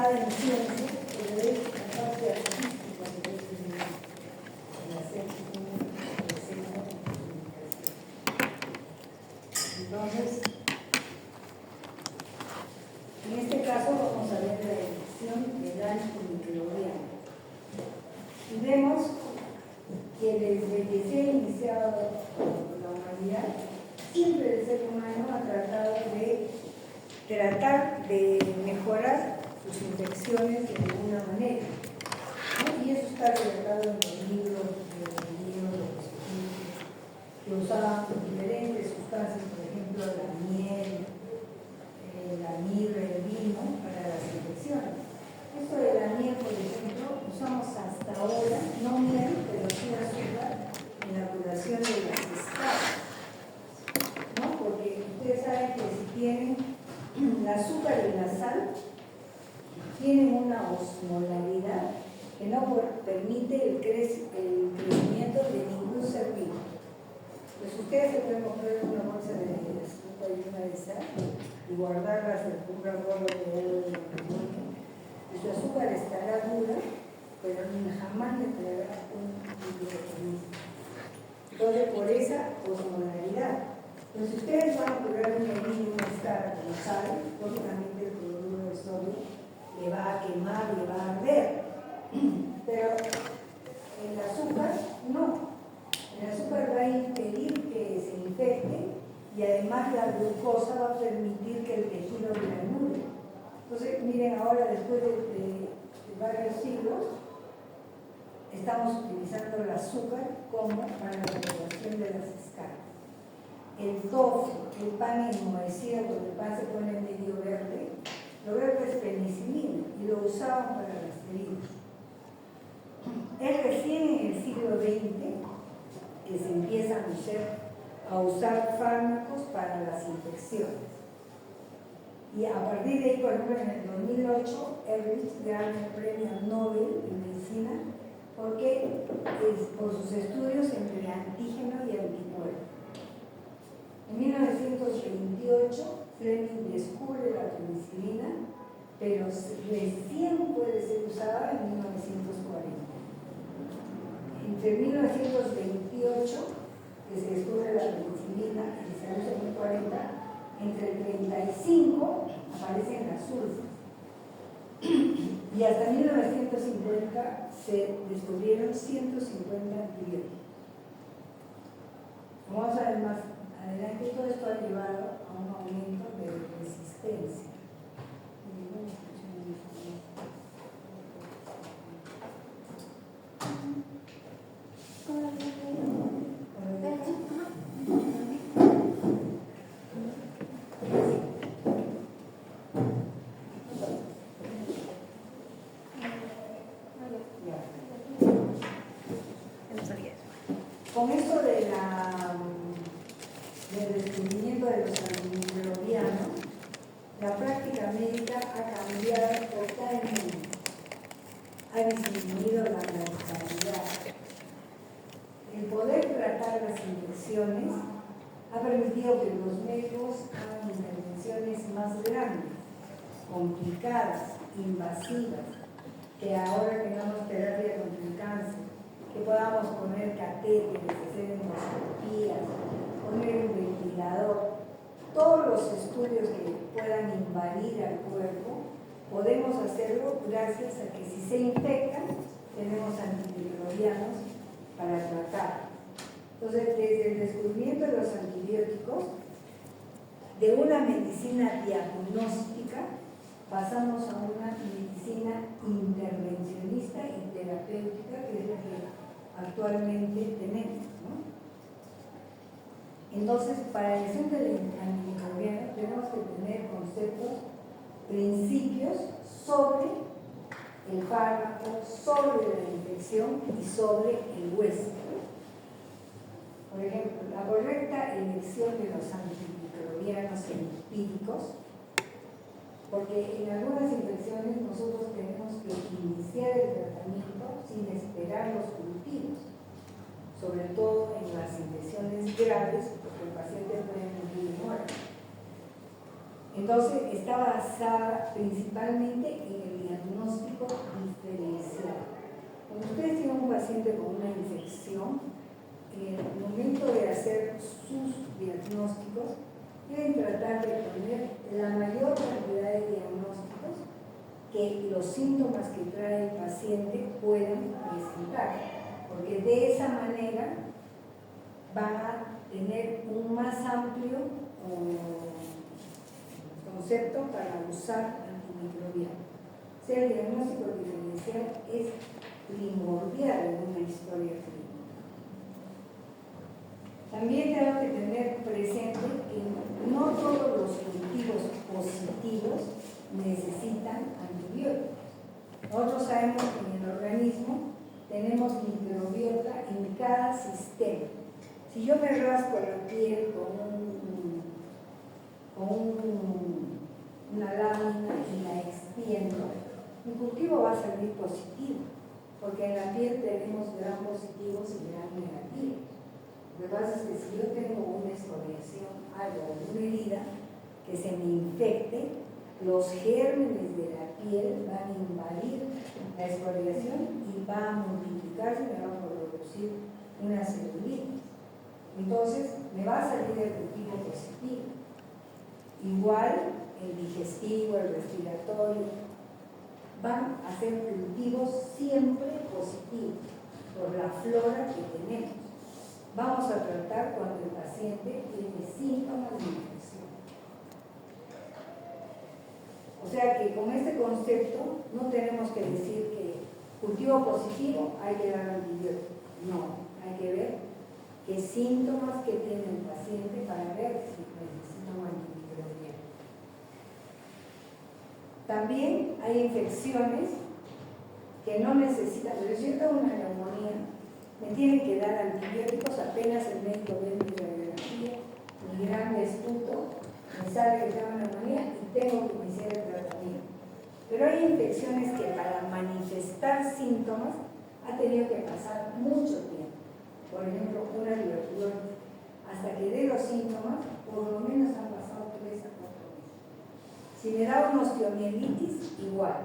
licenciada en ciencias, pero es la parte artística de hacer un diseño de comunicación. Entonces, en este caso vamos a ver la elección del antimicrobiano. Y vemos que desde que se ha iniciado la humanidad, siempre el ser humano ha tratado de mejorar sus infecciones de alguna manera, ¿no? Y eso está relatado en los libros de los científicos, que usaban diferentes sustancias, por ejemplo la miel, la mirra, el vino, para las infecciones. Esto de la miel, por ejemplo, usamos hasta ahora, no miel, pero sí azúcar, en la curación de las escamas, ¿no? Porque ustedes saben que si tienen el azúcar y la sal, tienen una osmolaridad que no permite el crecimiento de ningún ser vivo. Pues ustedes se pueden comprar una bolsa de azúcar y una de sal y guardarlas en un rolo de matrimonio. Y su azúcar estará dura, pero jamás le traerá un microorganismo. Entonces, por esa osmolaridad. Entonces, si ustedes van a curar un niño una escara con sal, lógicamente el cloruro de sodio le va a quemar, le va a arder. Pero el azúcar no. El azúcar va a impedir que se infecte y además la glucosa va a permitir que el tejido granule. Entonces, miren, ahora después de varios siglos, estamos utilizando el azúcar como para la elaboración de las escamas. El tofu, el pan enmohecido, cuando el pan se pone medio verde, lo verde es penicilina y lo usaban para las heridas. Es recién en el siglo XX que se empiezan a usar fármacos para las infecciones. Y a partir de ahí, por ejemplo, en el 2008, Ehrlich gana el premio Nobel de Medicina porque por sus estudios entre antígeno y anticuerpo. En 1928, Fleming descubre la penicilina, pero recién puede ser usada en 1940. Entre 1928, que se descubre la penicilina y se usa en 1940, entre el 35 aparecen las sulfas. Y hasta 1950 se descubrieron 150 antibióticos. Vamos a ver más adelante, todo esto ha llevado a un aumento de resistencia. Con esto del descubrimiento de los antimicrobianos, la práctica médica ha cambiado totalmente, ha disminuido la mortalidad. El poder tratar las infecciones ha permitido que los médicos hagan intervenciones más grandes, complicadas, invasivas, que ahora tengamos terapia contra el cáncer, que podamos poner catéteres, hacer endoscopías, poner un ventilador, todos los estudios que puedan invadir al cuerpo, podemos hacerlo gracias a que si se infectan, tenemos antimicrobianos para tratar. Entonces, desde el descubrimiento de los antibióticos, de una medicina diagnóstica, pasamos a una medicina intervencionista y terapéutica, que es la que actualmente tenemos, ¿no? Entonces, para el elección del antimicrobiano tenemos que tener conceptos, principios sobre el fármaco, sobre la infección y sobre el hueso. Por ejemplo, la correcta elección de los antimicrobianos empíricos, porque en algunas infecciones nosotros tenemos que iniciar el tratamiento sin esperar los cultivos, sobre todo en las infecciones graves, porque el paciente puede morir de muerte. Entonces, está basada principalmente en el diagnóstico diferencial. Cuando ustedes tienen un paciente con una infección, en el momento de hacer sus diagnósticos, deben tratar de poner la mayor cantidad de diagnósticos que los síntomas que trae el paciente puedan presentar, porque de esa manera van a tener un más amplio concepto para usar antimicrobiano. O sea, el diagnóstico diferencial es primordial en una historia clínica. También tengo que tener presente que no todos los cultivos positivos necesitan antibióticos. Nosotros sabemos que en el organismo tenemos microbiota en cada sistema. Si yo me rasco la piel con una lámina y la extiendo, mi cultivo va a salir positivo, porque en la piel tenemos gram positivos y gram negativos. Lo que pasa es que si yo tengo una escoriación, algo, una herida que se me infecte, los gérmenes de la piel van a invadir la escoriación y va a multiplicarse y me va a producir una celulitis. Entonces, me va a salir el cultivo positivo. Igual, el digestivo, el respiratorio, van a ser cultivos siempre positivos por la flora que tenemos. Vamos a tratar cuando el paciente tiene síntomas de infección. O sea que con este concepto no tenemos que decir que cultivo positivo hay que dar antibiótico. No, hay que ver qué síntomas que tiene el paciente para ver si necesita un antimicrobiano. También hay infecciones que no necesitan, pero si yo tengo una neumonía, me tienen que dar antibióticos apenas el médico ve mi radiografía, mi gran estuto, me sale que tengo neumonía y tengo que iniciar el tratamiento. Pero hay infecciones que para manifestar síntomas ha tenido que pasar mucho tiempo. Por ejemplo, una tuberculosis. Hasta que dé los síntomas, por lo menos han pasado 3 a 4 meses. Si me da una osteomielitis, igual.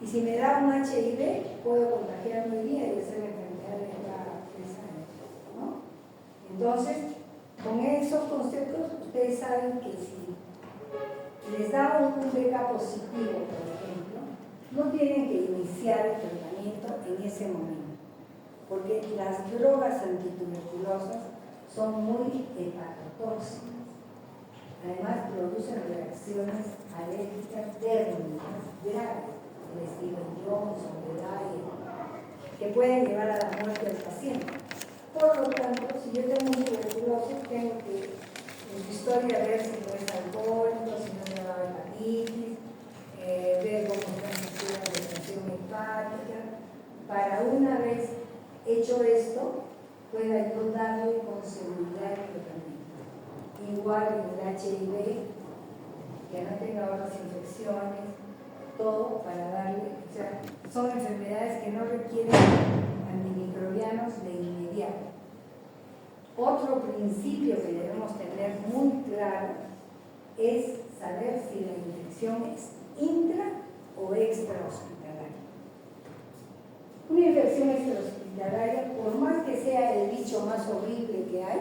Y si me da un HIV, puedo contagiarme hoy día y hacer la enfermedad de cada 3 años, ¿no? Entonces, con esos conceptos, ustedes saben que si les da un BK positivo, por ejemplo, no tienen que iniciar el tratamiento en ese momento, porque las drogas antituberculosas son muy hepatotóxicas. Además, producen reacciones alérgicas térmicas graves, el estilo Johnson, que pueden llevar a la muerte del paciente. Por lo tanto, si yo tengo un tuberculosis, tengo que en su historia ver si no es alcohólico, si no me da hepatitis, ver cómo están sus pruebas de función hepática, para una vez hecho esto, pueda yo darle con seguridad el tratamiento. Igual en el HIV, que no tenga otras infecciones, todo para darle, o sea, son enfermedades que no requieren antimicrobianos de inmediato. Otro principio que debemos tener muy claro es saber si la infección es intra o extrahospitalaria. Una infección extrahospitalaria, por más que sea el bicho más horrible que hay,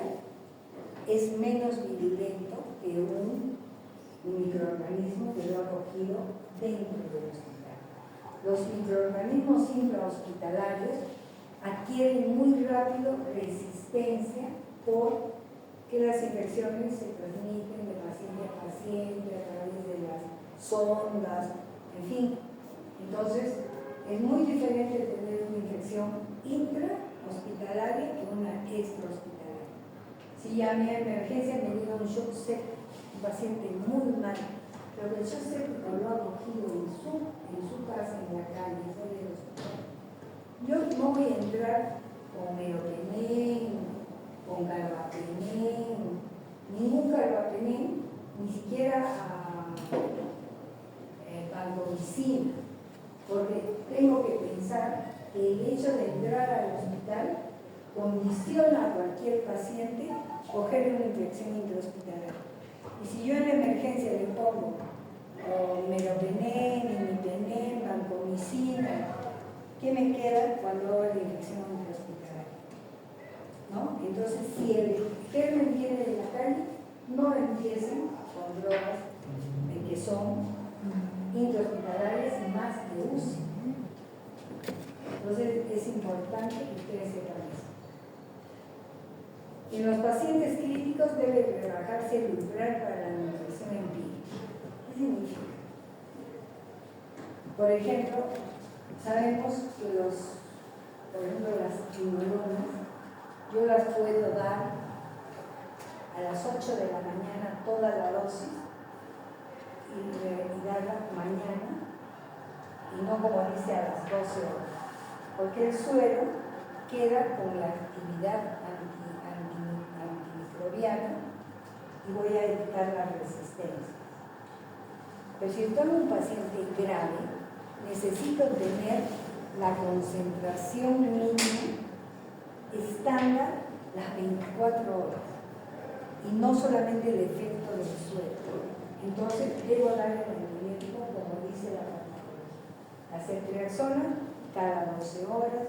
es menos virulento que un microorganismo que lo ha cogido dentro del hospital. Los microorganismos intrahospitalarios adquieren muy rápido resistencia porque las infecciones se transmiten de paciente a paciente a través de las sondas, en fin. Entonces, es muy diferente tener una infección intrahospitalaria que una extrahospitalaria. Si a mi emergencia me llega un shock séptico, un paciente muy mal, pero el shock séptico lo ha cogido en su casa, en la calle, fuera del hospital, yo no voy a entrar con meropenem, con carbapenem, ningún carbapenem, ni siquiera a vancomicina, porque tengo que pensar que el hecho de entrar al hospital condiciona a cualquier paciente coger una infección intrahospitalaria. Y si yo en la emergencia le pongo meropenem, imipenem, vancomicina, ¿qué me queda cuando hago la infección intrahospitalaria? ¿No? Entonces, si el germen viene de la calle, no empiecen con drogas que son intrahospitalarias y más de UCI. Entonces, es importante que ustedes sepan eso. En los pacientes críticos debe rebajarse el umbral para la nutrición empírica. ¿Qué significa? Por ejemplo, sabemos que por ejemplo, las tiburonas, yo las puedo dar a las 8 de la mañana toda la dosis y darla mañana, y no como dice a las 12 horas, porque el suero queda con la actividad antimicrobiana y voy a evitar la resistencia. Pero si tengo un paciente grave, necesito tener la concentración mínima estándar las 24 horas y no solamente el efecto del suero. Entonces debo dar el antibiótico como dice la farmacología. La ceftriaxona cada 12 horas,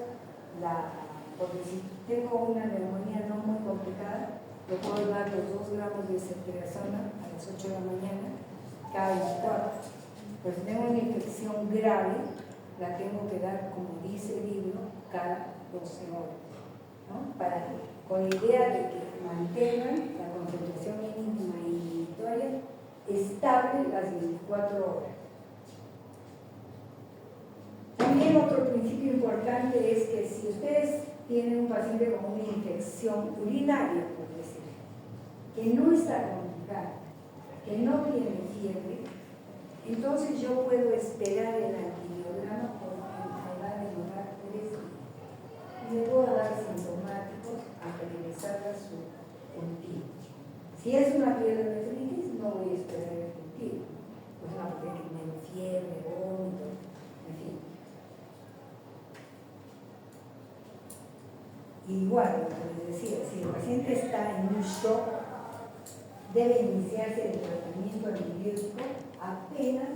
porque si tengo una neumonía no muy complicada, le puedo dar los 2 gramos de ceftriaxona a las 8 de la mañana cada 24. Pero si tengo una infección grave, la tengo que dar, como dice el libro, cada 12 horas, ¿no? Con la idea de que mantengan la concentración mínima inhibitoria estable las 24 horas. También otro principio importante es que si ustedes tienen un paciente con una infección urinaria, por decir, que no está complicada, que no tiene fiebre, entonces yo puedo esperar el antibiograma porque me va a demorar 3 días. Y le puedo dar sintomáticos hasta que me salga su cultivo. Si es una pielonefritis, no voy a esperar el cultivo. Pues no, porque me fiebre, vómito, en fin. Igual, como les decía, si el paciente está en un shock, debe iniciarse el tratamiento antibiótico apenas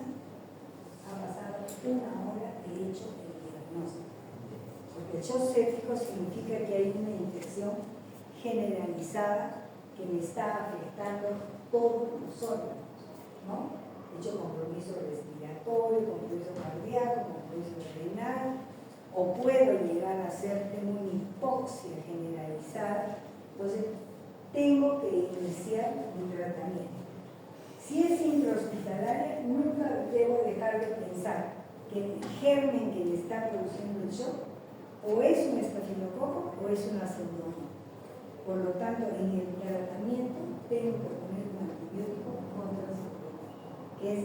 ha pasado 1 hora de hecho el diagnóstico. Porque el shock séptico significa que hay una infección generalizada que me está afectando todos los órganos, ¿no? De hecho, compromiso respiratorio, compromiso cardíaco, compromiso renal, o puedo llegar a hacer, tengo una hipoxia generalizada, entonces tengo que iniciar mi tratamiento. Si es intrahospitalaria, nunca debo dejar de pensar que el germen que me está produciendo el shock o es un estafilococo o es una pseudomonas. Por lo tanto, en el tratamiento tengo que poner un antibiótico contra pseudomonas, que es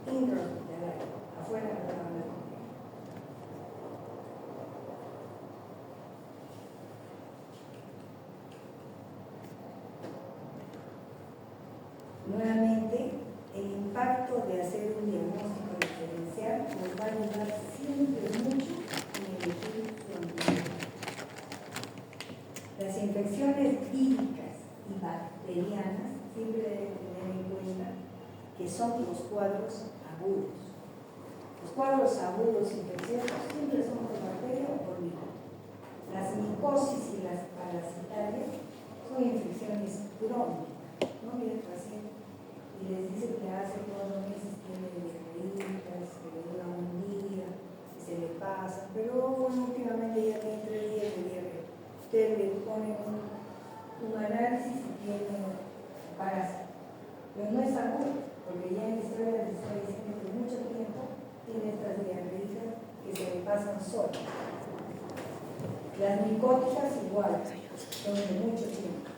intrahospitalaria, afuera de la banda. Nuevamente, el impacto de hacer un diagnóstico diferencial nos va a ayudar siempre mucho en elegir su antibiótico. Las infecciones víricas y bacterianas siempre deben tener en cuenta que son los cuadros agudos. Los cuadros agudos infecciosos siempre son por bacteria o por virus. Las micosis y las parasitarias son infecciones crónicas, ¿no? Viene el paciente y les dice que hace 4 meses tiene diarreitas, que le dura un día, que se le pasa, pero bueno, últimamente ya tiene 3 días de diarrea. Ustedes le ponen un análisis y tiene parásito, pero no es agudo, porque ya en la historia les está diciendo que mucho tiempo tiene estas diarreitas que se le pasan solas. Las micóticas igual, son de mucho tiempo.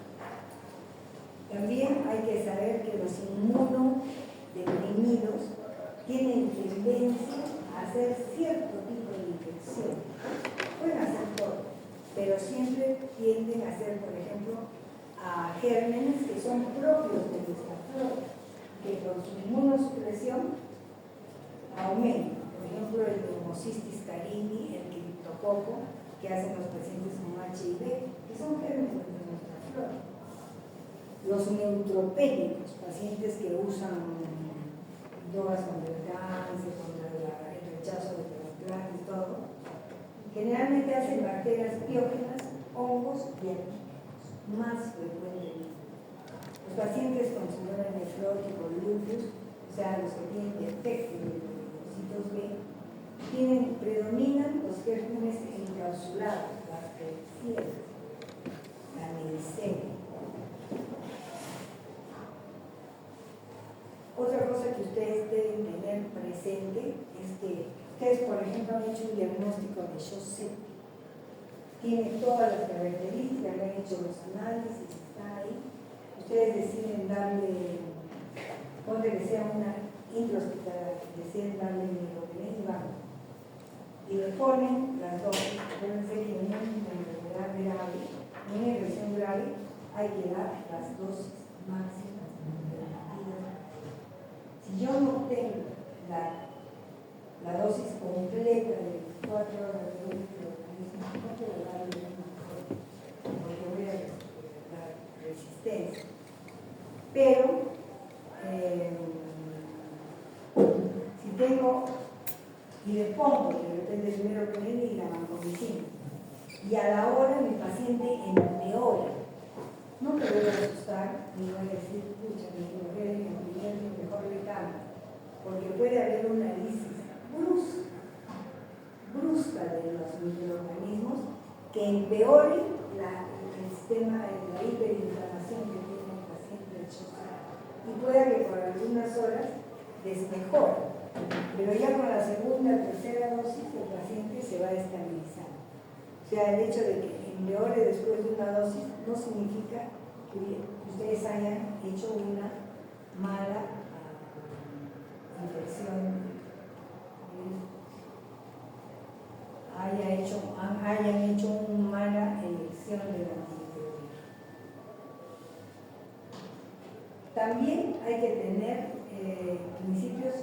También hay que saber que los inmunodeprimidos tienen tendencia a hacer cierto tipo de infección. Pueden hacer todo, pero siempre tienden a hacer, por ejemplo, a gérmenes que son propios de nuestra flora, que con su inmunosupresión aumentan. Por ejemplo, el Pneumocystis carini, el criptococo, que hacen los pacientes con HIV, que son gérmenes de nuestra flora. Los neutropénicos, pacientes que usan drogas contra el cáncer, contra el rechazo de trasplantes y todo, generalmente hacen bacterias biógenas, hongos y antígenos, más frecuentemente. Los pacientes con síndrome nefrótico, lupus, o sea, los que tienen defectos de los linfocitos B, predominan los gérmenes encapsulados, las Klebsiella, la Neisseria. Otra cosa que ustedes deben tener presente es que ustedes, por ejemplo, han hecho un diagnóstico de shock séptico. Tiene todas las características, le han hecho los análisis, está ahí. Ustedes deciden darle, ponte que sea una intrahospitalaria, deciden darle micropenicilina y le ponen las dosis. Acuérdense que en una enfermedad grave, en una infección grave, hay que dar las dosis máximas. Si yo no tengo la dosis completa de 4 horas de organismo, no puedo darle una mejor, porque voy a dar resistencia. Pero, si tengo, y le pongo de repente primero con él y la vancomicina, y a la hora mi paciente empeora, no me voy a asustar ni voy a decir, pucha, mi mujer mejor le cambio, porque puede haber una lisis brusca de los microorganismos que empeore el sistema de la hiperinflamación que tiene el paciente del shock, y pueda que por algunas horas desmejore, pero ya con la segunda, tercera dosis el paciente se va a estabilizar. O sea, el hecho de que empeore después de una dosis no significa que ustedes hayan hecho una mala infección, hayan hecho una mala elección del antibiótico. También hay que tener principios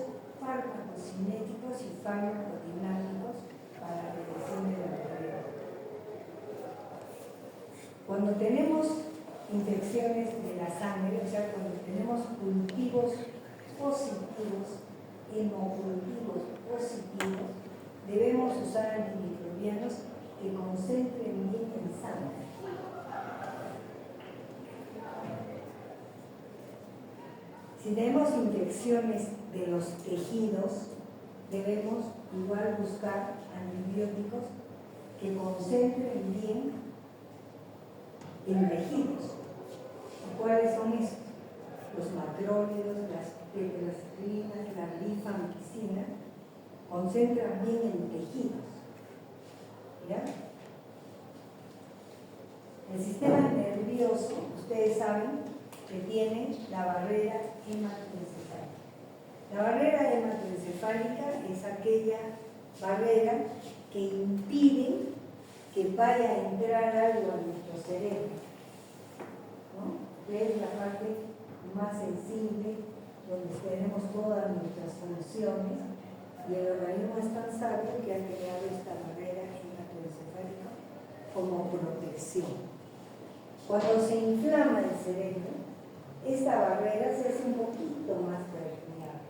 farmacocinéticos y farmacodinámicos para la prevención de la enfermedad. Cuando tenemos infecciones de la sangre, o sea, cuando tenemos cultivos positivos, hemocultivos positivos, debemos usar antimicrobianos que concentren bien en sangre. Si tenemos infecciones de los tejidos, debemos igual buscar antibióticos que concentren bien en tejidos. ¿Cuáles son estos? Los macrólidos, las penicilinas, la rifampicina, concentran bien en tejidos. ¿Ya? El sistema nervioso, ustedes saben que tiene la barrera hematoencefálica. La barrera hematoencefálica es aquella barrera que impide que vaya a entrar algo a nuestro cerebro, ¿no? Que es la parte más sensible, donde tenemos todas nuestras funciones, y el organismo es tan sabio que ha creado esta barrera hematoencefálica como protección. Cuando se inflama el cerebro, esta barrera se hace un poquito más permeable,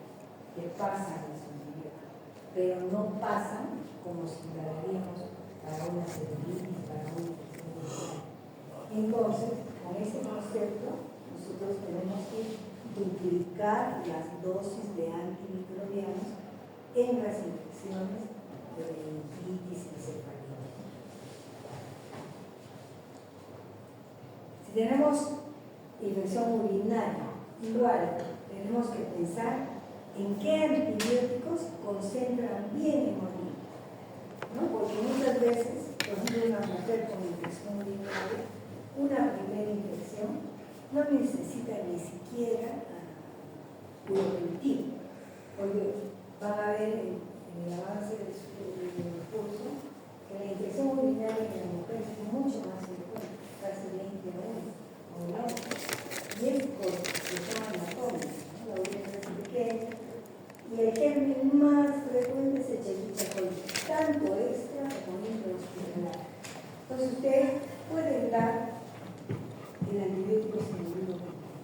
que pasan los antibióticos, pero no pasan como si la daríamos para una celulitis, para una infección. Entonces, con ese concepto, nosotros tenemos que duplicar las dosis de antimicrobianos en las infecciones de meningitis y cefalitis. Si tenemos infección urinaria, igual tenemos que pensar en qué antibióticos concentran bien en orina, ¿no? Porque muchas veces, por ejemplo, una mujer con infección urinaria, una primera infección, no necesita ni siquiera preventivo, porque van a ver en el avance del curso que la infección urinaria en la mujer es mucho más frecuente, casi 20 años. Y es porque se llama anatómica, ¿no? La orina es pequeña, y el germen más frecuente es Escherichia coli, tanto extra como intrahospitalario. Entonces ustedes pueden dar el antibiótico sin ningún problema.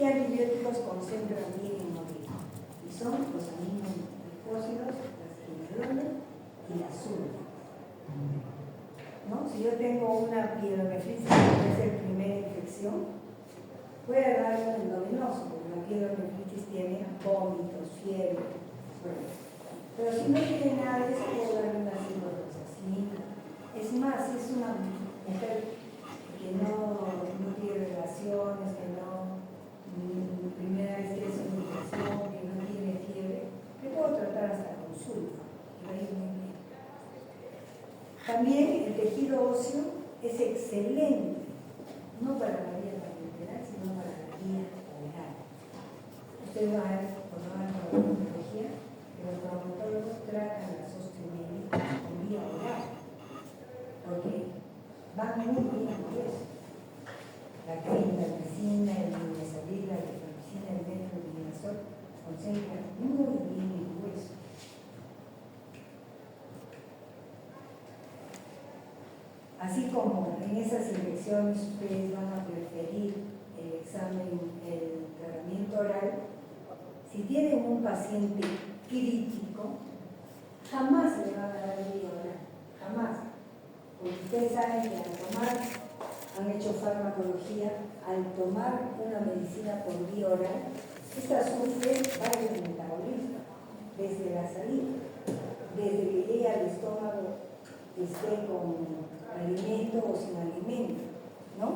¿Qué antibióticos concentran bien en orina? Y son los aminoglucósidos, las quinolonas y la sulfa. ¿No? Si yo tengo una pielonefritis, que es la primera infección, puede dar un endovenoso, porque la pielonefritis tiene vómitos, fiebre. Bueno, pero si no tiene nada de eso, puedo darle una ciprofloxacina. Es más, si es una mujer que no tiene relaciones, que no, primera vez que es una infección, que no tiene fiebre, le puedo tratar hasta con sulfa, y va a ir muy bien. También el tejido óseo es excelente, no para la vía parenteral, sino para la vía oral. Ustedes van a ver, cuando van a la traumatología, que los traumatólogos tratan las osteomielitis con vía oral, porque van muy bien con eso. La clindamicina, el midazolam, la rifampicina, el metronidazol concentran muy bien el hueso. Así como en esas infecciones ustedes van a preferir el examen, el tratamiento oral, si tienen un paciente crítico, jamás le van a dar vía oral, jamás. Porque ustedes saben que al tomar, han hecho farmacología, al tomar una medicina por vía oral, esta sufre varios metabolismos, desde la salida, desde que llega al estómago, esté con alimento o sin alimento, ¿no?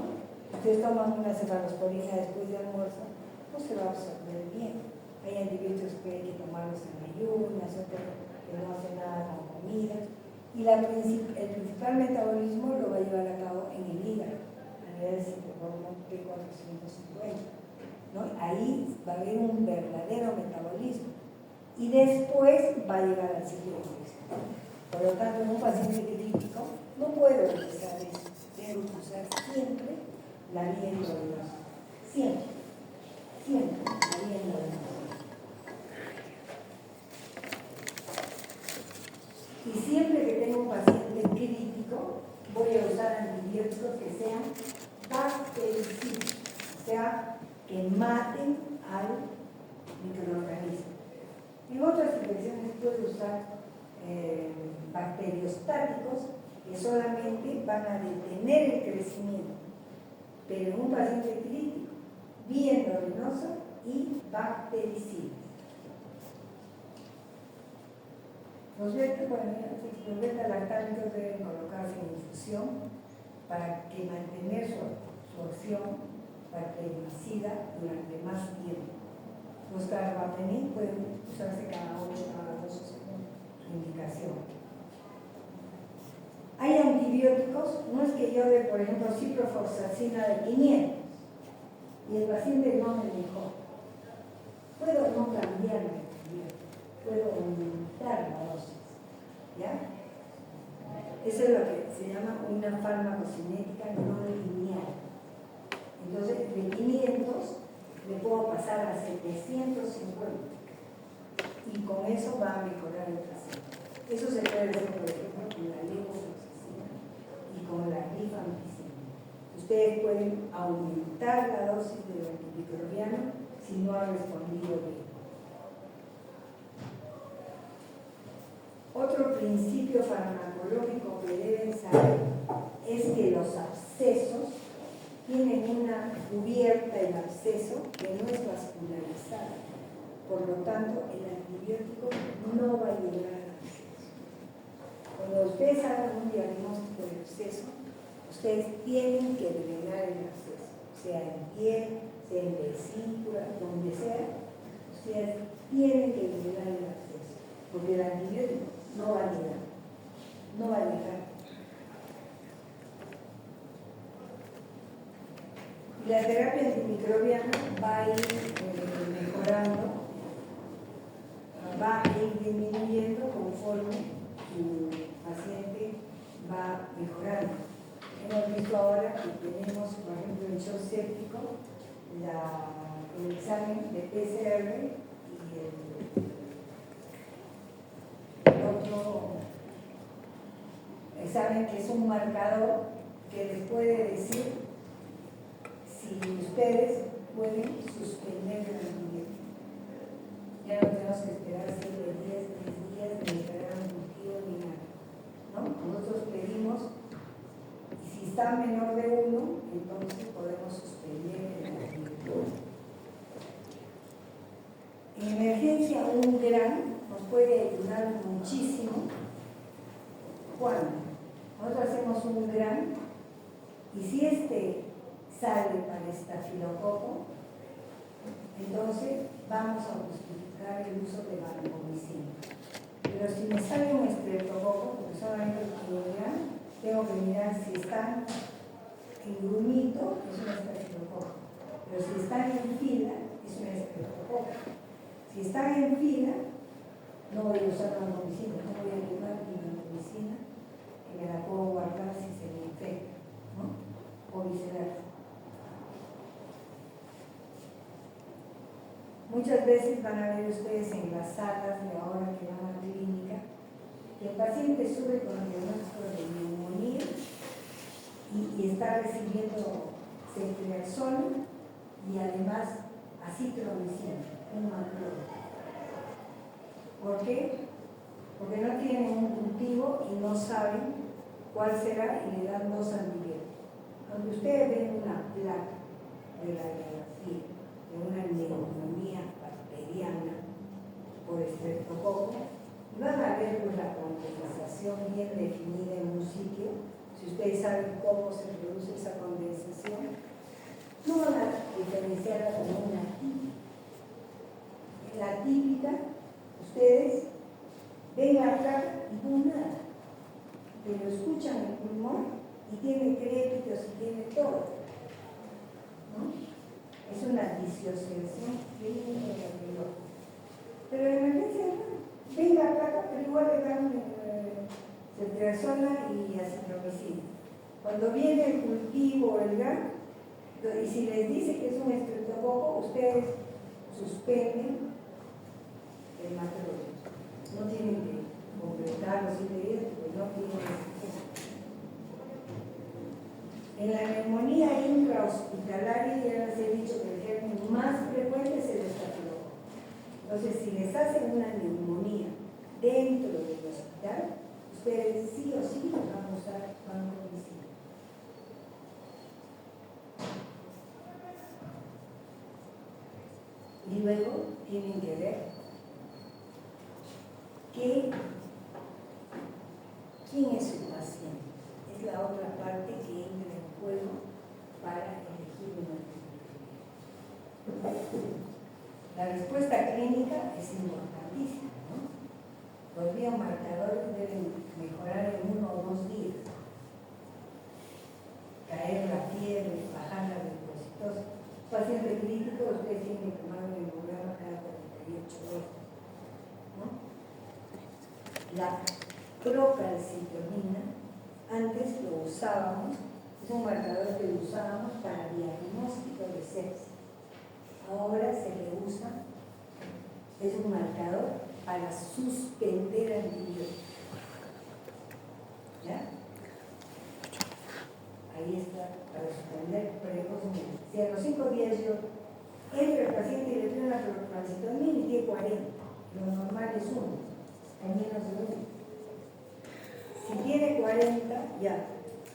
Ustedes toman una cefalosporina después de almuerzo, no se va a absorber bien. Hay antibióticos que hay que tomarlos en ayunas, otros que no hacen nada con comida. Y el principal metabolismo lo va a llevar a cabo en el hígado, a nivel de citocromo P450, ¿no? Ahí va a haber un verdadero metabolismo. Y después va a llegar al ciclo intestinal. Por lo tanto, en un paciente crítico no puedo utilizar eso. Tengo que usar siempre la vía endovenosa. Siempre la vía endovenosa. Y siempre que tengo un paciente crítico, voy a usar antibióticos que sean bactericidas, o sea, que maten al microorganismo. En otras infecciones puedo usar bacteriostáticos que solamente van a detener el crecimiento, pero en un paciente crítico, vía endovenosa y bactericidas. Los beta-lactámicos deben colocarse en infusión para que mantener su acción bactericida durante más tiempo. Los carbapenem pueden usarse cada 8 cada 12 segundos, su indicación. Hay antibióticos, no es que yo dé, por ejemplo, ciprofloxacina de 500 y el paciente no me dijo, puedo no cambiar el antibiótico, puedo aumentar la dosis, ¿ya? Eso es lo que se llama una farmacocinética no lineal. Entonces, de 500 le puedo pasar a 750 y con eso va a mejorar el paciente. Eso se puede hacer, por ejemplo, con la levofloxacina y con la rifampicina. Ustedes pueden aumentar la dosis del antimicrobiano si no ha respondido bien. Otro principio farmacológico que deben saber es que los abscesos tienen una cubierta, el absceso, que no es vascularizada. Por lo tanto, el antibiótico no va a llegar al absceso. Cuando ustedes hagan un diagnóstico de absceso, ustedes tienen que drenar el absceso, sea en piel, sea en vesícula, donde sea, ustedes tienen que drenar el absceso, porque el antibiótico no va a llegar, no va a llegar. La terapia antimicrobiana va a ir mejorando, va a ir disminuyendo conforme su paciente va mejorando. Hemos visto ahora que tenemos, por ejemplo, el shock séptico, el examen de PCR y el otro examen que es un marcador que les puede decir si ustedes pueden suspender el antibiótico. Ya no tenemos que esperar 7 días, 10 días, ni esperar un cultivo ni nada, ¿no? Nosotros pedimos, y si está menor de 1, entonces podemos suspender el antibiótico. En emergencia, un gran nos puede ayudar muchísimo. ¿Cuándo? Nosotros hacemos un gran, y si este sale para estafilococo, entonces vamos a justificar el uso de vancomicina. Pero si me sale un estreptococo, porque solamente el gran, tengo que mirar si están en grumito, es un estreptococo. Pero si están en fila, es un estreptococo. Si están en fila, no voy a usar vancomicina, no voy a llevar mi vancomicina, que me la puedo guardar si se me infecta, ¿no? O viceversa. Muchas veces van a ver ustedes en las salas de ahora que van a la clínica que el paciente sube con el diagnóstico de neumonía y está recibiendo ceftriaxona y además acitromicina, un macrólido. ¿Por qué? Porque no tienen un cultivo y no saben cuál será y le dan 2 antibióticos. Cuando ustedes ven una placa de la radiografía de una neumonía bacteriana por estreptococo, van a ver pues, la condensación bien definida en un sitio. Si ustedes saben cómo se produce esa condensación, no van a diferenciarla como una típica. En la típica, ustedes ven la placa y no nada, pero escuchan el pulmón y tiene crépitos y tiene todo, ¿no? Es una disociación clínica del reloj. Pero en emergencia no, ven la placa, pero igual le dan ceftriaxona y acitromicina. Cuando viene el cultivo o el GAN, y si les dice que es un estreptococo, ustedes suspenden el macrólido. No tienen que completar los 7 días porque no tienen necesidad. En la neumonía intrahospitalaria ya les he dicho que el germen más frecuente es el estafilococo. Entonces, si les hacen una neumonía dentro del hospital, ustedes sí o sí van a usar vancomicina. Y luego tienen que ver quién es su paciente. Es la otra parte que entra en juego para elegir un antibiótico. La respuesta clínica es importantísima, ¿no? Los biomarcadores deben mejorar en 1 o 2 días. Caer la fiebre, bajar la leucocitosis. Paciente crítico, ustedes tienen que tomar un hemograma cada 48 horas, ¿no? La procalcitonina, antes lo usábamos, es un marcador que lo usábamos para diagnóstico de sepsis. Ahora se le usa, es un marcador para suspender antibióticos. ¿Ya? Ahí está, para suspender precozmente. Si a los 5 días yo entro al paciente y le pido una procalcitonina y tiene 40, lo normal es 1, hay menos de 1. Si tiene 40, ya.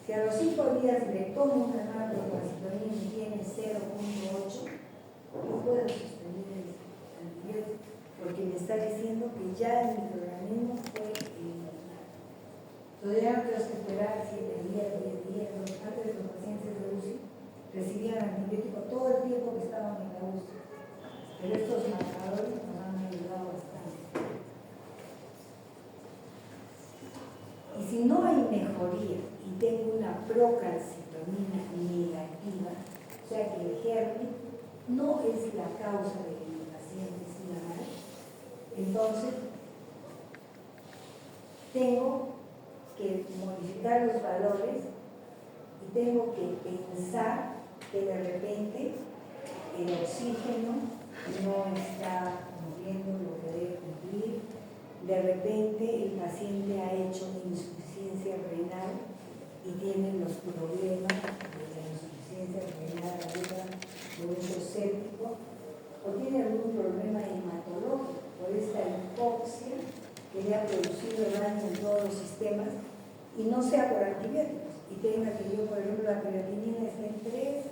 Si a los 5 días le tomo una nueva procalcitonina y tiene 0.8, no puedo suspender el antibiótico porque me está diciendo que ya el microorganismo fue eliminado. Entonces ya no tengo que esperar 7 días, 10 días. Antes los pacientes de UCI recibían antibiótico todo el tiempo que estaban en la UCI. Pero estos marcadores nos han ayudado bastante. Y si no hay mejoría y tengo una procalcitonina negativa, o sea que el germen no es la causa de que el paciente siga mal, entonces tengo que modificar los valores y tengo que pensar que de repente el oxígeno no está cumpliendo lo que debe cumplir, de repente el paciente ha hecho insuficiencia renal y tiene los problemas de la insuficiencia renal aguda por esos tiene algún problema hematológico por esta hipoxia que le ha producido daño en todos los sistemas y no sea por antibióticos. Y tenga que yo, por ejemplo, la creatinina está en 3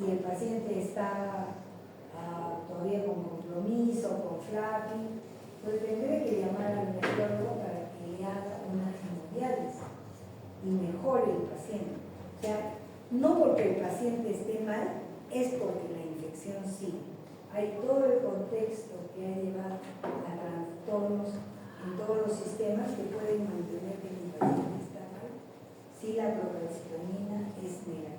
y el paciente está todavía con compromiso, con flapping, pues tendré que llamar al nefrólogo para que le haga una hemodiálisis y mejore el paciente. O sea, no porque el paciente esté mal, es porque la infección sigue. Hay todo el contexto que ha llevado a trastornos en todos los sistemas que pueden mantener que el paciente está mal si la procalcitonina es negativa.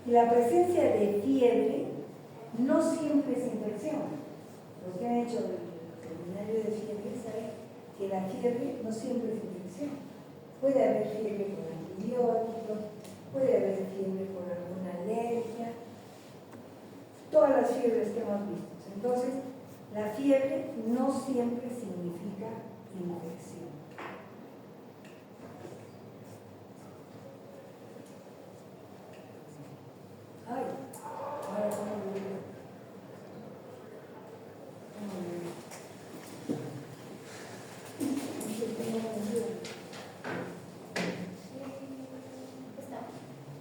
Y la presencia de fiebre no siempre es infección. Los que han hecho el seminario de fiebre saben que la fiebre no siempre es infección. Puede haber fiebre por antibióticos, puede haber fiebre por alguna alergia, todas las fiebres que hemos visto. Entonces, la fiebre no siempre significa infección. Ay, ahora cómo lo digo.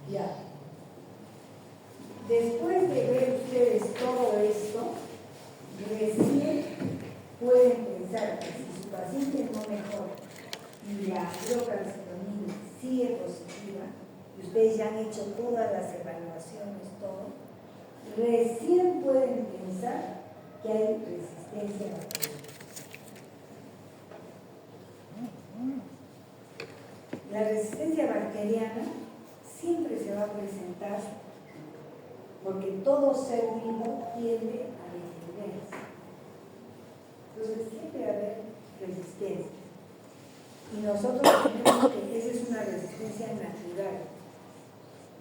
Ya. Después de ver ustedes todo esto, recién pueden pensar que si su paciente no mejora y la procalcitonina sigue positiva, y ustedes ya han hecho todas las evaluaciones, todo, recién pueden pensar que hay resistencia bacteriana. La resistencia bacteriana siempre se va a presentar porque todo ser vivo tiende a defenderse. Entonces siempre va a haber resistencia. Y nosotros tenemos que esa es una resistencia natural.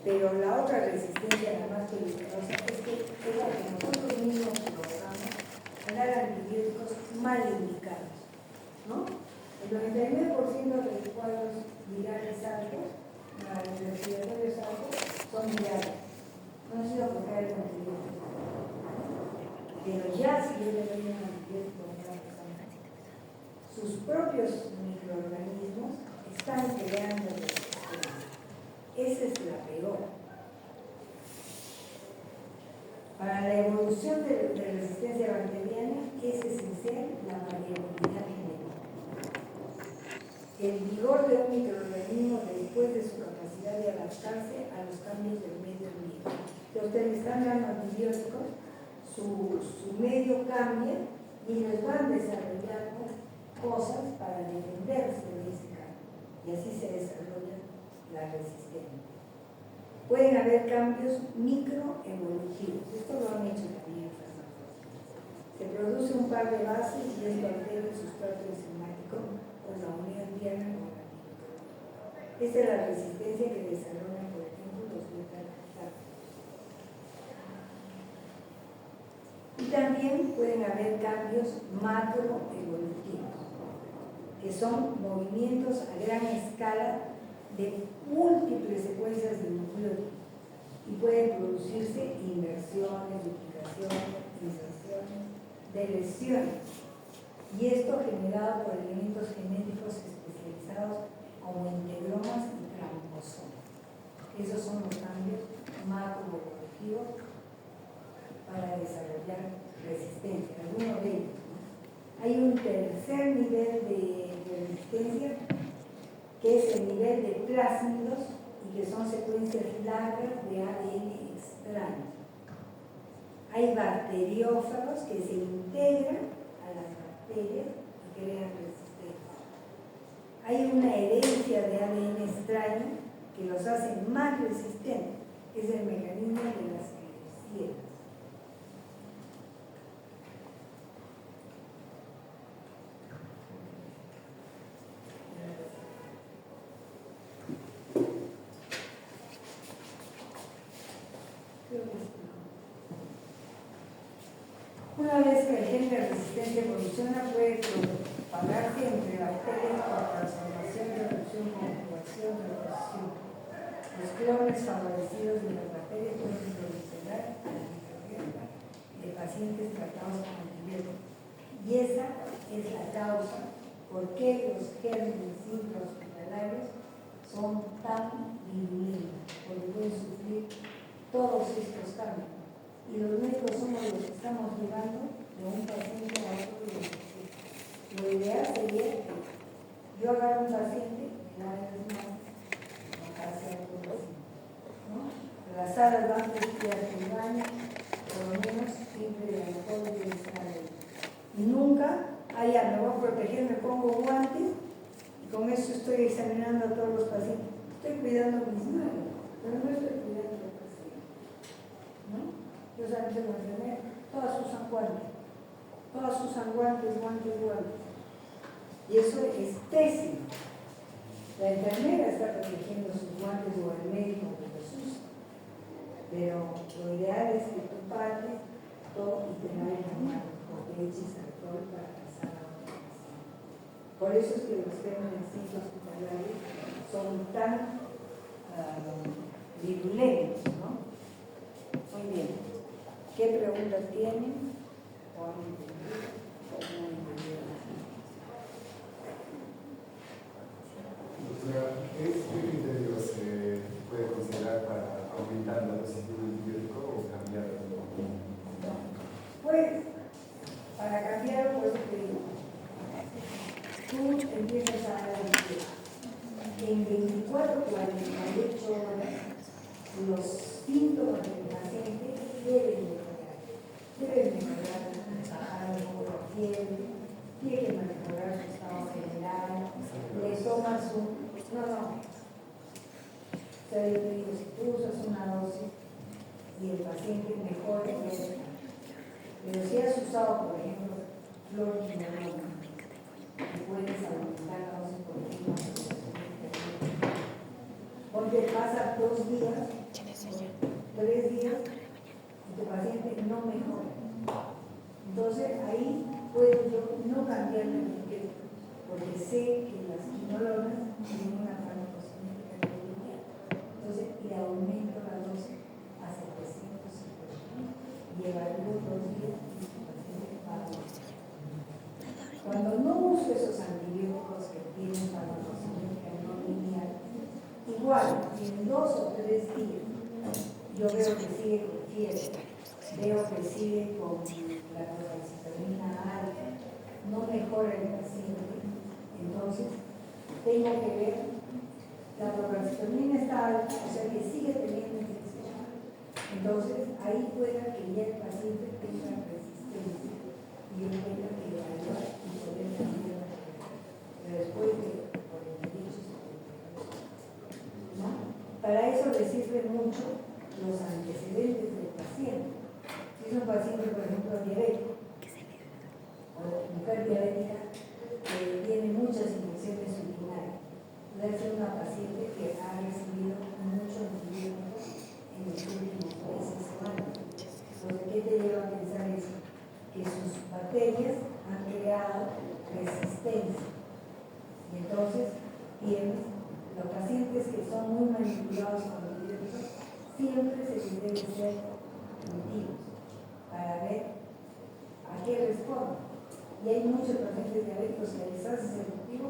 Pero la otra resistencia, la más peligrosa, es que es la que nosotros mismos provocamos al dar antibióticos mal indicados, ¿no? El 99% de los cuadros virales altos, los respiratorios altos, son virales. No ha sido por caer con antibióticos. Pero ya si yo le doy un antibiótico a una persona, sus propios microorganismos están creando resistencia. Esa es la peor. Para la evolución de resistencia bacteriana es esencial la variabilidad genética. El vigor de un microorganismo después de su capacidad de adaptarse a los cambios del medio ambiente. Si ustedes le están dando antibióticos, su medio cambia y les van desarrollando cosas para defenderse de ese cambio. Y así se desarrolla la resistencia. Pueden haber cambios microevolutivos. Esto lo han hecho también en farmacología. Se produce un par de bases y esto altera el sustrato enzimático con la unión diana con la microbiota. Esta es la resistencia que desarrollan, por ejemplo, los beta-lactámicos. Y también pueden haber cambios macroevolutivos, que son movimientos a gran escala de múltiples secuencias de nucleótidos y pueden producirse inversiones, duplicaciones, inserciones, deleciones. Y esto generado por elementos genéticos especializados como integromas y tramposomas. Esos son los cambios macroevolutivos para desarrollar resistencia, algunos de ellos, ¿no? Hay un tercer nivel de resistencia que es el nivel de plásmidos y que son secuencias largas de ADN extraño. Hay bacteriófagos que se integran a las bacterias y crean resistencia. Hay una herencia de ADN extraño que los hace más resistentes, que es el mecanismo de las clepsidras. Una vez que el gen de resistencia evoluciona, puede propagarse entre bacterias por transformación, reducción, conjugación, reducción. Los clones favorecidos de las bacterias pueden proliferar a la microbiota de pacientes tratados con antibióticos. Y esa es la causa por qué los gérmenes intrahospitalarios son tan virulentos, porque pueden sufrir todos estos cambios. Y los médicos somos los que estamos llevando de un paciente a otro. Lo ideal sería que yo agarre un paciente, me lave las manos, hacia otro paciente, ¿no? Las salas van 3 días del baño, por lo menos siempre el alcohol debe estar ahí. Y nunca, ya me voy a proteger, me pongo guantes y con eso estoy examinando a todos los pacientes. Estoy cuidando mis manos, pero no estoy cuidando al paciente, ¿no? Yo sabía que la enfermera, todas usan guantes, guantes. Y eso es pésimo. La enfermera está protegiendo sus guantes o el médico que los usa. Pero lo ideal es que tú partes todo y te laves las manos, porque eches alcohol para pasar a otra persona. Por eso es que los gérmenes hospitalarios son tan virulentos, ¿no? Muy bien. ¿Qué preguntas tienen? ¿O han entendido? ¿O no han entendido? ¿Qué criterio se puede considerar para aumentar la dosis de un antibiótico o cambiarlo? Pues, para cambiarlo, pues te digo, tú empiezas a dar en 24, 48 horas los síntomas del paciente deben mejorar, bajar un poco la fiebre, tiene que mejorar su estado general, le tomas un... No. O sea, yo te digo, si tú usas una dosis y el paciente mejora, pero si has usado, por ejemplo, fluoroquinolona, que puedes aumentar la dosis por encima de los 20%. Porque pasa 2 días, 3 días, y tu paciente no mejora. Entonces ahí puedo yo no cambiar el antibiótico, porque sé que las quinolonas tienen una farmacocinética que entonces le aumento la dosis a 750 y evalúo 2 días y tu paciente va a morir. Cuando no uso esos antibióticos que tienen farmacocinética no lineal, igual en 2 o 3 días yo veo que sigue con fiebre, veo que sigue con la clorexidina alta, no mejora el paciente, entonces tengo que ver, la clorexidina está alta, o sea que sigue teniendo infección, entonces ahí pueda que ya el paciente tenga resistencia y yo tenga que evaluar y poder cambiar la terapia, pero después de 48 ¿no? Para eso le sirven mucho los antecedentes del paciente. Si es un paciente, por ejemplo, diabético, o mujer diabética que tiene muchas infecciones urinarias, debe ser una paciente que ha recibido mucho antibiótico en los últimos meses o años. Entonces, ¿qué te lleva a pensar eso? Que sus bacterias han creado resistencia. Y entonces tienes los pacientes que son muy manipulados con antibióticos, siempre se les debe ser motivos para ver a qué responde. Y hay muchos pacientes diabéticos que les haces el motivo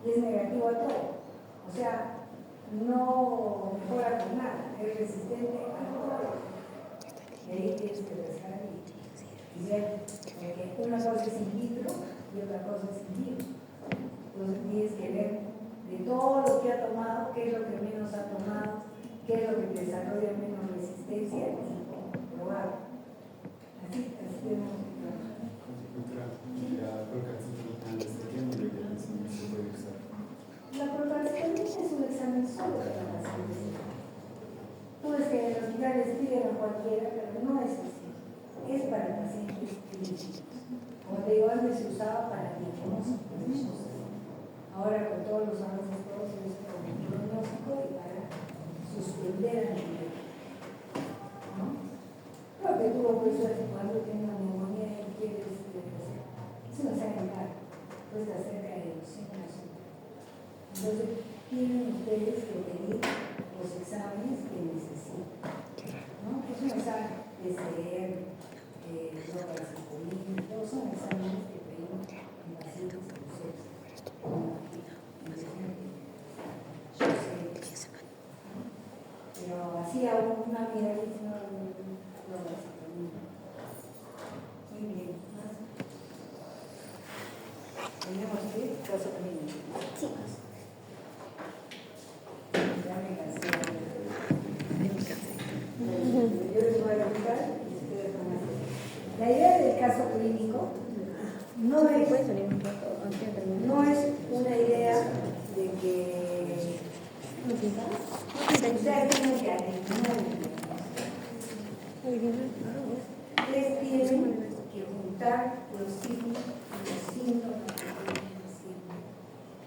y es negativo a todo. O sea, no mejora con nada, es resistente a todo. Y ahí tienes que rezar y ver, porque una cosa es in vitro y otra cosa es in vivo. Entonces tienes que ver de todo lo que ha tomado, qué es lo que menos ha tomado, qué es lo que desarrolla menos resistencia y probar. Así tenemos que trabajar. La procalcitonina de septiembre que se puede usar. La procalcitonina es un examen solo de la paciente. Tú ves que en el hospital les piden a cualquiera, pero no es así. Es para pacientes clínicos. Como te digo, antes se usaba para diagnóstico. Ahora con todos los avances, todos se usa como diagnóstico y para suspender al nivel. ¿No? Creo que tú lo puedes hacer cuando tengas neumonía y quieres hacer. Eso no se hace nada. Cuesta cerca de 200 euros. Entonces, tienen ustedes que pedir los exámenes que necesita, ¿no? Es un examen PCR, no, todos son exámenes que pedimos en pacientes con sepsis, pero así aún una miradita no lo hace. Muy bien. ¿Tenemos que caso clínico? Sí. Ya me cansé. Yo les voy a preguntar y ustedes van a hacer. La idea del caso clínico no es una idea de que ustedes tienen que adivinar. Ustedes tienen que juntar los signos